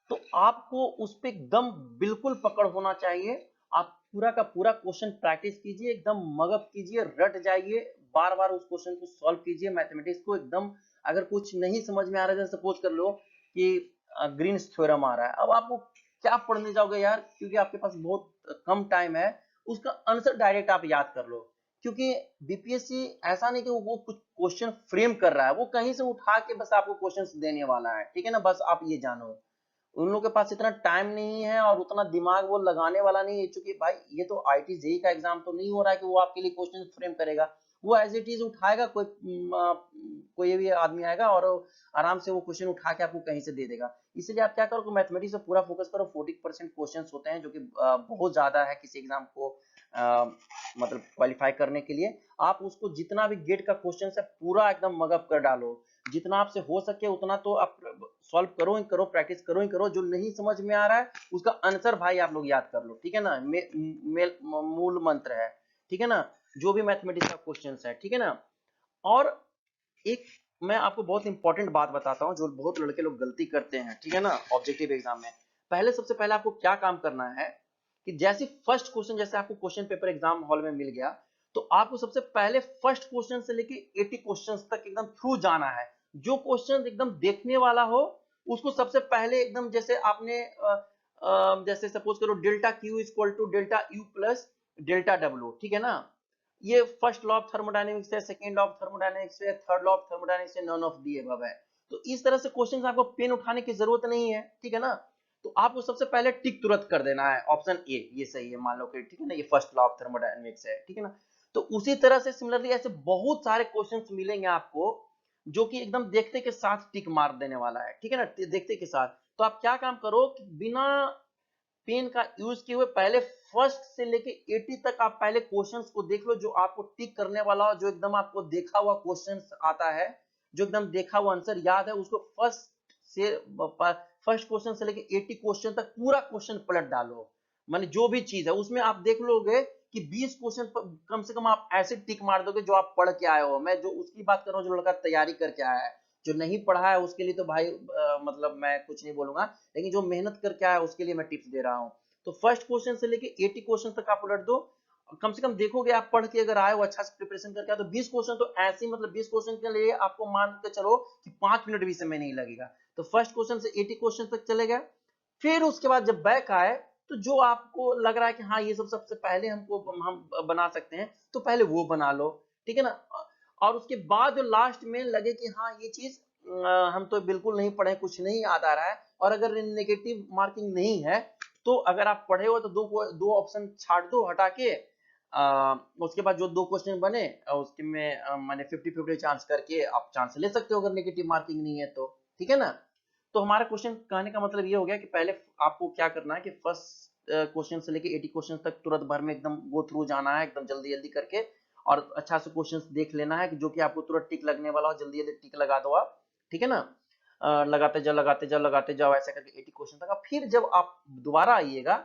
तो आपको उस पे एकदम बिल्कुल पकड़ होना चाहिए। आप पूरा का पूरा क्वेश्चन प्रैक्टिस कीजिए, एकदम मगअप कीजिए, रट जाइए, बार बार उस क्वेश्चन को सॉल्व कीजिए, मैथमेटिक्स को एकदम। अगर कुछ नहीं समझ में आ रहा है, सपोज कर लो कि ग्रीन्स थ्योरम आ रहा है, अब आपको क्या पढ़ने जाओगे यार, क्योंकि आपके पास बहुत कम टाइम है, उसका आंसर डायरेक्ट आप याद कर लो। क्योंकि बीपीएससी ऐसा नहीं कि वो कुछ क्वेश्चन फ्रेम कर रहा है, वो कहीं से उठा के बस आपको क्वेश्चंस देने वाला है, ठीक है ना, बस आप ये जानो। उन लोगों के पास इतना टाइम नहीं है और उतना दिमाग वो लगाने वाला नहीं है, क्योंकि भाई ये तो आईटी जेई का एग्जाम तो नहीं हो रहा है कि वो आपके लिए क्वेश्चन फ्रेम करेगा। वो एज इट इज उठाएगा, कोई भी आदमी आएगा और आराम से वो क्वेश्चन उठा के आपको कहीं से दे देगा। इसलिए आप क्या करो, मैथमेटिक्स पे पूरा फोकस करो। 40% क्वेश्चन होते हैं जो कि बहुत ज्यादा है किसी एग्जाम को मतलब क्वालिफाई करने के लिए। आप उसको जितना भी गेट का क्वेश्चन है पूरा एकदम मगअप कर डालो, जितना आपसे हो सके उतना तो आप सॉल्व करो ही करो, प्रैक्टिस करो ही करो। जो नहीं समझ में आ रहा है उसका आंसर भाई आप लोग याद कर लो, ठीक है ना, मूल मंत्र है, ठीक है ना, जो भी मैथमेटिक्स का क्वेश्चन है, ठीक है ना। और एक मैं आपको बहुत इंपॉर्टेंट बात बताता हूँ जो बहुत लड़के लोग गलती करते हैं, ठीक है ना, ऑब्जेक्टिव एग्जाम में। पहले सबसे पहले आपको क्या काम करना है कि जैसे फर्स्ट क्वेश्चन, जैसे आपको क्वेश्चन पेपर एग्जाम हॉल में मिल गया, तो आपको सबसे पहले फर्स्ट क्वेश्चन से लेके 80 क्वेश्चन तक एकदम थ्रू जाना है। जो क्वेश्चन एकदम देखने वाला हो उसको सबसे पहले एकदम, जैसे आपने जैसे सपोज करो delta Q equal to delta U plus delta W, ठीक है ना, ये फर्स्ट लॉ ऑफ थर्मोडायनेमिक्स है, सेकंड लॉ ऑफ थर्मोडायनेमिक्स है, थर्ड लॉ ऑफ थर्मोडायनेमिक्स है, नन ऑफ दी अबव है। तो इस तरह से क्वेश्चन आपको पेन उठाने की जरूरत नहीं है, ठीक है ना। तो आपको सबसे पहले टिक तुरंत कर देना है ऑप्शन ए, ये सही है मान लो कि, ठीक है ना, ये फर्स्ट लॉ ऑफ थर्मोडायनेमिक्स है, ठीक है ना। तो उसी तरह से सिमिलरली ऐसे बहुत सारे क्वेश्चंस मिलेंगे आपको जो कि एकदम देखते के साथ टिक मार देने वाला है, ठीक है ना, देखते के साथ। तो आप क्या काम करो कि बिना पेन का यूज किए हुए पहले फर्स्ट से लेके 80 तक आप पहले क्वेश्चंस को देख लो, जो आपको टिक करने वाला हो, जो एकदम आपको देखा हुआ क्वेश्चंस आता है, जो एकदम देखा हुआ आंसर याद है, उसको फर्स्ट क्वेश्चन से लेके 80 क्वेश्चन तक पूरा क्वेश्चन पलट डालो। माने जो भी चीज है उसमें आप देख लोगे कि 20 क्वेश्चन कम से कम आप ऐसे टिक मार दोगे जो आप पढ़ के आए हो। मैं जो उसकी बात कर रहा हूँ जो लड़का तैयारी करके आया है, जो नहीं पढ़ा है उसके लिए तो भाई मतलब मैं कुछ नहीं बोलूंगा, लेकिन जो मेहनत करके आया उसके लिए मैं टिप्स दे रहा हूँ। तो फर्स्ट क्वेश्चन से लेके 80 क्वेश्चन तक आप उलट दो, कम से कम देखोगे आप पढ़ के अगर आए हो अच्छा से प्रिपरेशन करके आए तो 20 क्वेश्चन तो ऐसे ही, मतलब 20 क्वेश्चन के लिए आपको मान के चलो कि 5 मिनट भी समय नहीं लगेगा। तो फर्स्ट क्वेश्चन से 80 क्वेश्चन तक चले गए। फिर उसके बाद जब बैक आए तो जो आपको लग रहा है कि हाँ ये सब सबसे पहले हमको हम बना सकते हैं तो पहले वो बना लो, ठीक है ना। और उसके बाद जो लास्ट में लगे कि हाँ ये चीज हम तो बिल्कुल नहीं पढ़े, कुछ नहीं याद आ रहा है, और अगर नेगेटिव मार्किंग नहीं है तो अगर आप पढ़े हो तो दो ऑप्शन छाट दो हटा के, उसके बाद जो दो क्वेश्चन बने उसके में मैंने 50-50 चांस करके आप चांस ले सकते हो अगर नेगेटिव मार्किंग नहीं है तो, ठीक है ना। तो हमारा क्वेश्चन कहने का मतलब ये हो गया कि पहले आपको क्या करना है कि फर्स्ट क्वेश्चन से लेके 80 क्वेश्चन तक तुरंत भर में एकदम गो थ्रू जाना है, एकदम जल्दी जल्दी करके, और अच्छा से क्वेश्चंस देख लेना है कि जो कि आपको तुरंत टिक लगने वाला हो, जल्दी जल्दी टिक लगा दो आप, ठीक है ना। लगाते जाओ ऐसे करके 80 क्वेश्चन तक। फिर जब आप दोबारा आइएगा,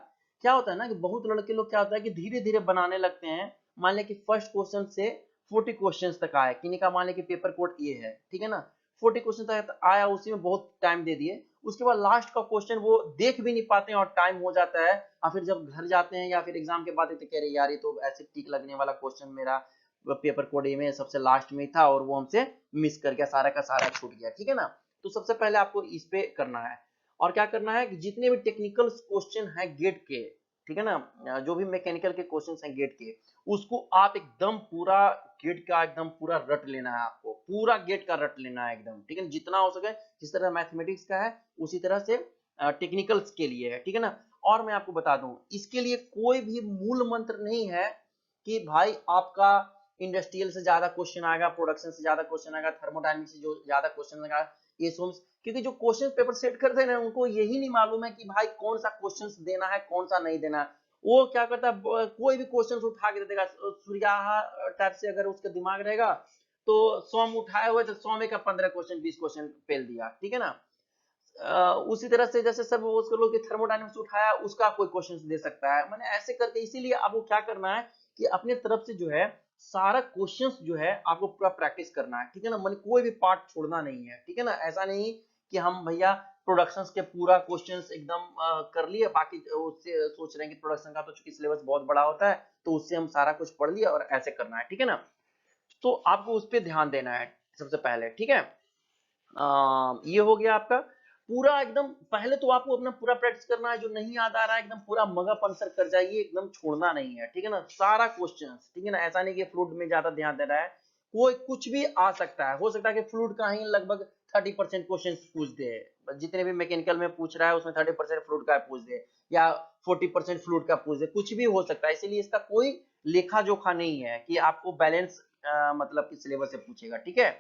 क्या होता है ना कि बहुत लड़के लोग क्या होता है कि धीरे धीरे बनाने लगते हैं। मान लिया कि फर्स्ट क्वेश्चन से 40 क्वेश्चन तक आए, किन्हीं का मान लिया कि पेपर कोड ये है, ठीक है ना, 40 क्वेश्चन तक आया, उसी में बहुत टाइम दे दिए, उसके बाद लास्ट का क्वेश्चन वो देख भी नहीं पाते हैं और टाइम हो जाता है, और फिर जब घर जाते हैं या फिर एग्जाम के बाद तो कह रहे यार ये तो ऐसे टिक लगने वाला क्वेश्चन मेरा पेपर कोड ए में सबसे लास्ट में था और वो हमसे मिस कर गया, सारा का सारा छूट गया, ठीक है ना। तो सबसे पहले आपको इस पे करना है, और क्या करना है कि जितने भी टेक्निकल क्वेश्चन है गेट के, ठीक है ना, जो भी मैकेनिकल के क्वेश्चन हैं गेट के, उसको आप एकदम पूरा गेट का एकदम पूरा रट लेना है, आपको पूरा गेट का रट लेना है एकदम, ठीक है ना, जितना हो सके, जिस तरह मैथमेटिक्स का है उसी तरह से टेक्निकल्स के लिए है, ठीक है ना। और मैं आपको बता दूं इसके लिए कोई भी मूल मंत्र नहीं है कि भाई आपका इंडस्ट्रियल से ज्यादा क्वेश्चन आएगा, प्रोडक्शन से ज्यादा क्वेश्चन आएगा, थर्मोडायनेमिक्स से जो ज्यादा क्वेश्चन आएगा, ये सोच, क्योंकि जो क्वेश्चन पेपर सेट करते हैं ना उनको यही नहीं मालूम है कि भाई कौन सा क्वेश्चन देना है कौन सा नहीं देना है। वो क्या करता है कोई भी क्वेश्चन उठा के दे देगा, सूर्या टाइप से अगर उसका दिमाग रहेगा तो 100 उठाए हुए तो 100 में का 15 क्वेश्चन 20 क्वेश्चन फेल दिया, ठीक है ना। उसी तरह से जैसे सब उसको लोग थर्मोडायनेमिक्स उठाया उसका कोई क्वेश्चन दे सकता है, मैंने ऐसे करके, इसीलिए आपको क्या करना है कि अपने तरफ से जो है सारा क्वेश्चंस जो है आपको पूरा प्रैक्टिस करना है, ठीक है ना, मैंने कोई भी पार्ट छोड़ना नहीं है, ठीक है ना। ऐसा नहीं कि हम भैया प्रोडक्शंस के पूरा क्वेश्चंस एकदम कर लिए, बाकी उससे सोच रहे हैं कि प्रोडक्शन का तो चूंकि सिलेबस बहुत बड़ा होता है तो उससे हम सारा कुछ पढ़ लिया और ऐसे करना है, ठीक है ना। तो आपको उस पर ध्यान देना है सबसे पहले, ठीक है। ये हो गया आपका पूरा एकदम, पहले तो आपको अपना पूरा प्रैक्टिस करना है, जो नहीं याद आ रहा है एकदम पूरा मगअप आंसर कर जाइए, एकदम छोड़ना नहीं है, ठीक है ना, सारा क्वेश्चंस, ठीक है ना। ऐसा नहीं कि फ्लूइड में ज्यादा ध्यान दे रहा है, कोई कुछ भी आ सकता है, हो सकता है कि फ्लूइड का ही लगभग 30% क्वेश्चन पूछ दे, जितने भी मैकेनिकल में पूछ रहा है उसमें 30% फ्लूइड का पूछ दे, या 40% फ्लूइड का पूछ दे, कुछ भी हो सकता है, इसीलिए इसका कोई लेखा जोखा नहीं है कि आपको बैलेंस मतलब कि सिलेबस से पूछेगा, ठीक है।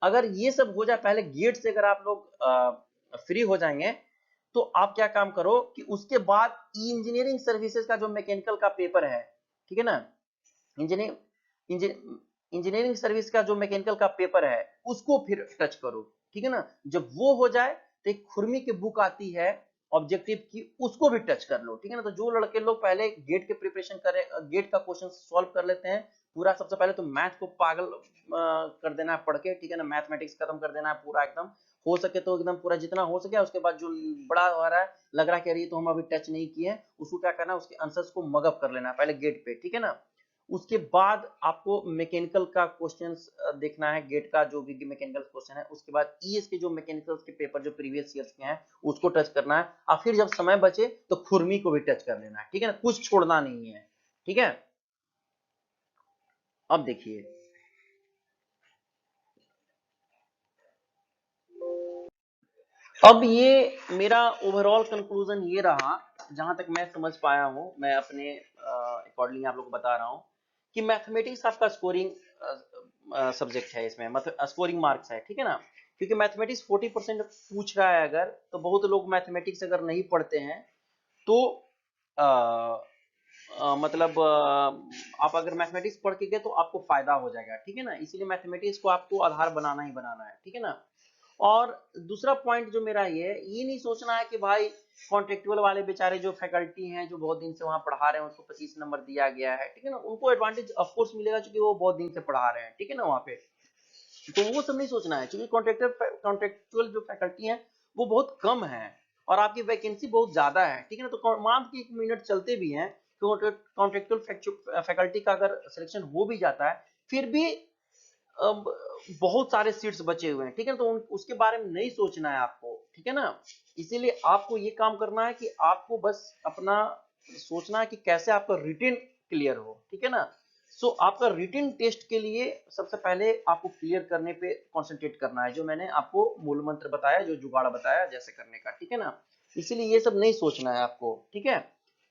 अगर ये सब हो जाए पहले गेट से, अगर आप लोग फ्री हो जाएंगे तो आप क्या काम करो कि उसके बाद इंजीनियरिंग सर्विसेज का जो मैकेनिकल का पेपर है, ठीक है ना, इंजीनियरिंग इंजीनियरिंग सर्विस का जो मैकेनिकल का पेपर है उसको फिर टच करो, ठीक है ना। जब वो हो जाए तो एक खुरमी की बुक आती है ऑब्जेक्टिव की, उसको भी टच कर लो, ठीक है ना। तो जो लड़के लोग पहले गेट के प्रिपरेशन करें, गेट का क्वेश्चन सॉल्व कर लेते हैं पूरा, सबसे पहले तो मैथ को पागल कर देना है पढ़ के, ठीक है ना, मैथमेटिक्स खत्म कर देना है पूरा एकदम, हो सके तो एकदम पूरा जितना हो सके। उसके बाद जो बड़ा हो रहा है लग रहा है कि तो हम अभी टच नहीं किए, उसको क्या करना है, उसके आंसर्स को मगअप कर लेना है पहले गेट पे, ठीक है ना। उसके बाद आपको मैकेनिकल का क्वेश्चंस देखना है, गेट का जो भी मैकेनिकल क्वेश्चन है, उसके बाद ईएस के जो मैकेनिकल के पेपर जो प्रीवियस ईयर्स के हैं उसको टच करना है, और फिर जब समय बचे तो खुरमी को भी टच कर लेना है, ठीक है ना, कुछ छोड़ना नहीं है, ठीक है। अब देखिए, अब ये मेरा ओवरऑल कंक्लूजन ये रहा, जहां तक मैं समझ पाया हूं, मैं अपने अकॉर्डिंग आप लोग को बता रहा हूं कि मैथमेटिक्स आपका स्कोरिंग सब्जेक्ट है, इसमें मतलब स्कोरिंग मार्क्स है, ठीक है ना। क्योंकि मैथमेटिक्स 40% पूछ रहा है अगर, तो बहुत लोग मैथमेटिक्स अगर नहीं पढ़ते हैं तो आ, मतलब आप अगर मैथमेटिक्स पढ़ के गए तो आपको फायदा हो जाएगा, ठीक है ना, इसीलिए मैथमेटिक्स को आपको आधार बनाना ही बनाना है, ठीक है ना। और दूसरा पॉइंट जो मेरा ये नहीं सोचना है कि भाई कॉन्ट्रेक्चुअल वाले बेचारे जो फैकल्टी हैं जो बहुत दिन से वहां पढ़ा रहे हैं उसको 25 नंबर दिया गया है, ठीक है ना, उनको एडवांटेज ऑफ कोर्स मिलेगा क्योंकि वो बहुत दिन से पढ़ा रहे हैं, ठीक है ना वहां पे। तो वो सब नहीं सोचना है, क्योंकि कॉन्ट्रेक्चुअल जो फैकल्टी है वो बहुत कम है और आपकी वैकेंसी बहुत ज्यादा है, ठीक है ना। तो मान के 1 मिनट चलते भी हैं, कॉन्ट्रेक्चुअल फैकल्टी का अगर सिलेक्शन हो भी जाता है फिर भी बहुत सारे सीट्स बचे हुए हैं, ठीक है। तो उसके बारे में नहीं सोचना है आपको, ठीक है ना। इसीलिए आपको ये काम करना है कि आपको बस अपना सोचना है कि कैसे आपका रिटेन क्लियर हो, ठीक है ना। सो आपका रिटन टेस्ट के लिए सबसे पहले आपको क्लियर करने पे कंसंट्रेट करना है, जो मैंने आपको मूल मंत्र बताया, जो जुगाड़ बताया जैसे करने का, ठीक है ना। इसीलिए ये सब नहीं सोचना है आपको, ठीक है।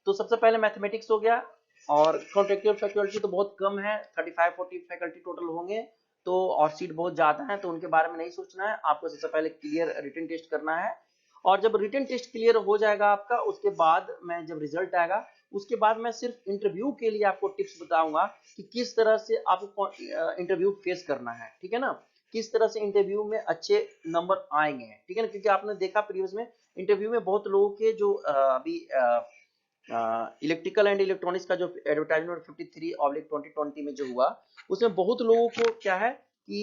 तो सबसे पहले मैथमेटिक्स हो गया, और कॉन्ट्रेक्चुअल फैकल्टी तो बहुत कम है, 35-40 फैकल्टी टोटल होंगे, तो और सीट बहुत ज्यादा है, तो उनके बारे में नहीं सोचना है आपको। सबसे पहले क्लियर रिटन टेस्ट करना है, और जब रिटन टेस्ट क्लियर हो जाएगा आपका, उसके बाद मैं जब रिजल्ट आएगा, उसके बाद मैं सिर्फ इंटरव्यू के लिए आपको टिप्स बताऊंगा कि किस तरह से आपको इंटरव्यू फेस करना है, ठीक है ना। किस तरह से इंटरव्यू में अच्छे नंबर आएंगे, ठीक है ना, क्योंकि आपने देखा प्रीवियस में इंटरव्यू में बहुत लोगों के जो अभी इलेक्ट्रिकल एंड इलेक्ट्रॉनिक्स का जो एडवर्टाइजमेंट 53/2020 में जो हुआ, उसमें बहुत लोगों को क्या है कि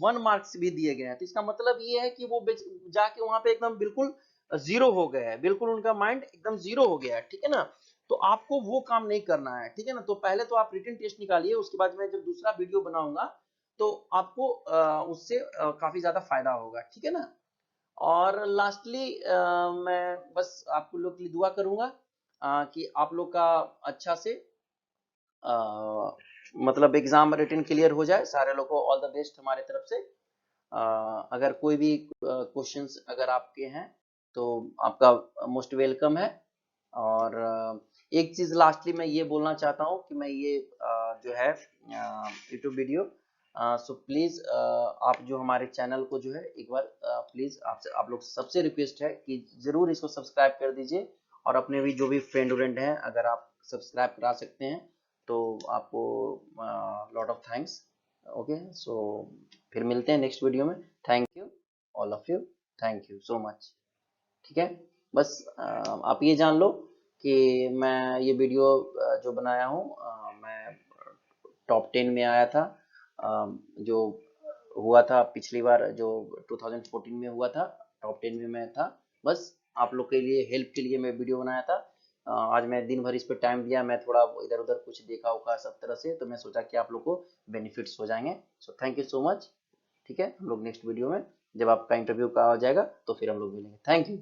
1 मार्क्स भी दिए गए हैं। तो इसका मतलब ये है कि वो जाके वहां पे एकदम बिल्कुल जीरो हो गए हैं, बिल्कुल उनका माइंड एकदम जीरो हो गया है, ठीक है ना। तो आपको वो काम नहीं करना है, ठीक है ना। तो पहले तो आप रिटन टेस्ट निकालिए, उसके बाद मैं जब दूसरा वीडियो बनाऊंगा तो आपको उससे काफी ज्यादा फायदा होगा, ठीक है ना। और लास्टली मैं बस आप लोग के लिए दुआ करूंगा कि आप लोग का अच्छा से अ, मतलब एग्जाम रिटन क्लियर हो जाए, सारे लोग को ऑल द बेस्ट हमारे तरफ से। अगर कोई भी क्वेश्चंस अगर आपके हैं तो आपका मोस्ट वेलकम है। और एक चीज लास्टली मैं ये बोलना चाहता हूँ कि मैं ये जो है यूट्यूब वीडियो, सो प्लीज आप जो हमारे चैनल को जो है एक बार प्लीज आपसे आप लोग सबसे रिक्वेस्ट है कि जरूर इसको सब्सक्राइब कर दीजिए, और अपने भी जो भी फ्रेंड व्रेंड हैं अगर आप सब्सक्राइब करा सकते हैं तो आपको लॉट ऑफ थैंक्स। ओके, सो फिर मिलते हैं नेक्स्ट वीडियो में। Thank you all of you, thank you so much, ठीक है। बस आप ये जान लो कि मैं ये वीडियो जो बनाया हूँ, मैं टॉप 10 में आया था, जो हुआ था पिछली बार जो 2014 में हुआ था, टॉप 10 में मैं था। बस आप लोग के लिए हेल्प के लिए मैं वीडियो बनाया था। आज मैं दिन भर इस पर टाइम दिया, मैं थोड़ा इधर उधर कुछ देखा उखा सब तरह से, तो मैं सोचा कि आप लोग को बेनिफिट्स हो जाएंगे। So thank you so much, ठीक है। हम लोग नेक्स्ट वीडियो में जब आपका इंटरव्यू का आ जाएगा तो फिर हम लोग मिलेंगे। Thank you.